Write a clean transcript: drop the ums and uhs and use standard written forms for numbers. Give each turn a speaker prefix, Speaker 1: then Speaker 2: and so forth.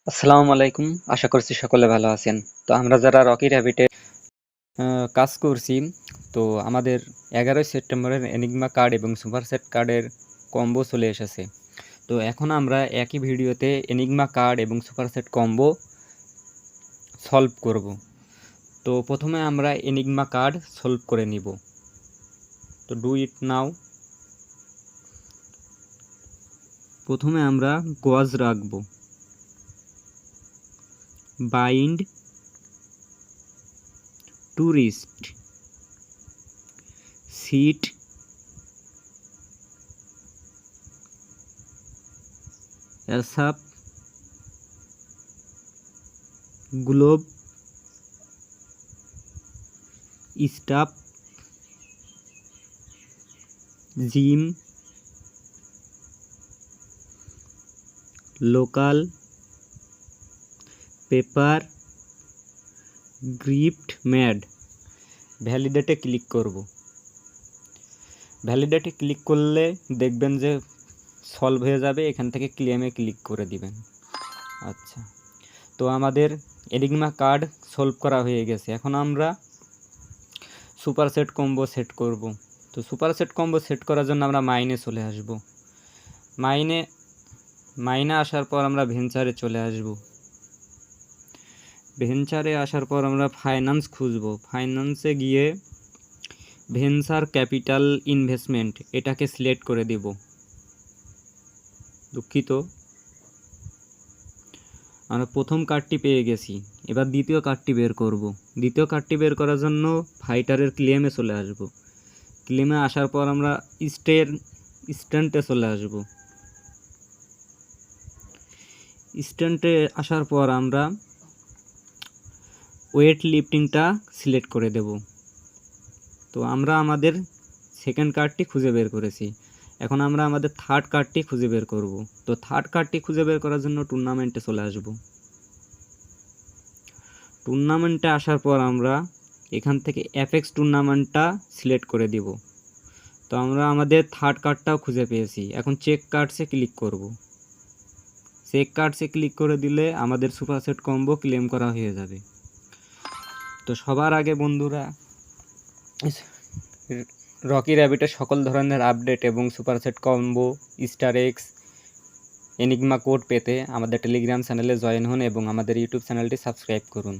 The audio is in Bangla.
Speaker 1: আসসালামু আলাইকুম। আশা করছি সকলে ভালো আছেন। তো আমরা যারা রকি র‍্যাবিটে কাজ করছি, তো আমাদের 11ই সেপ্টেম্বরের এনিগমা কার্ড এবং সুপার সেট কার্ডের কম্বো চলে এসেছে। তো এখন আমরা একই ভিডিওতে এনিগমা কার্ড এবং সুপার সেট কম্বো সলভ করব। তো প্রথমে আমরা এনিগমা কার্ড সলভ করে নিব। তো ডু ইট নাও। প্রথমে আমরা গজ রাখব, বাইন্ড টু রিস্ট, সিট, এসআপ, globe, staff, gym, local, paper, গ্রিপ্ট, ম্যাড। ভ্যালিডেটে ক্লিক করব। ভ্যালিডেটে ক্লিক করলে দেখবেন যে সলভ হয়ে যাবে। এখান থেকে ক্লেমে ক্লিক করে দিবেন। আচ্ছা, তো আমাদের এনিগমা কার্ড সলভ করা হয়ে গেছে। এখন আমরা সুপার সেট কম্বো সেট করব। তো সুপার সেট কম্বো সেট করার জন্য আমরা মাইনে চলে আসব। মাইনে আসার পর আমরা ভেঞ্চারে চলে আসব। ভেঞ্চারে আসার পর আমরা ফাইন্যান্স খুঁজব। ফাইন্যান্সে গিয়ে ভেঞ্চার ক্যাপিটাল ইনভেস্টমেন্ট এটাকে সিলেক্ট করে দেব। দুঃখিত, আমরা প্রথম কার্ডটি পেয়ে গেছি। এবার দ্বিতীয় কার্ডটি বের করব। দ্বিতীয় কার্ডটি বের করার জন্য ফাইটারের ক্লেমে চলে আসব। ক্লেমে আসার পর আমরা স্ট্যান্টে চলে আসব। স্ট্যান্টে আসার পর আমরা ওয়েট লিফটিংটা সিলেক্ট করে দেব। তো আমরা আমাদের সেকেন্ড কার্ডটি খুঁজে বের করেছি। এখন আমরা আমাদের থার্ড কার্ডটি খুঁজে বের করব। তো থার্ড কার্ডটি খুঁজে বের করার জন্য টুর্নামেন্টে চলে আসব। টুর্নামেন্টে আসার পর আমরা এখান থেকে এফএক্স টুর্নামেন্টটা সিলেক্ট করে দিব। তো আমরা আমাদের থার্ড কার্ডটাও খুঁজে পেয়েছি। এখন চেক কার্ডসে ক্লিক করব। চেক কার্ডসে ক্লিক করে দিলে আমাদের সুপার সেট কম্বো ক্লেম করা হয়ে যাবে। তো সবার আগে বন্ধুরা, রকি র‍্যাবিটের সকল ধরনের আপডেট এবং super set combo, star x, enigma code পেতে আমাদের টেলিগ্রাম চ্যানেলে জয়েন হন এবং আমাদের ইউটিউব চ্যানেলটি সাবস্ক্রাইব করুন।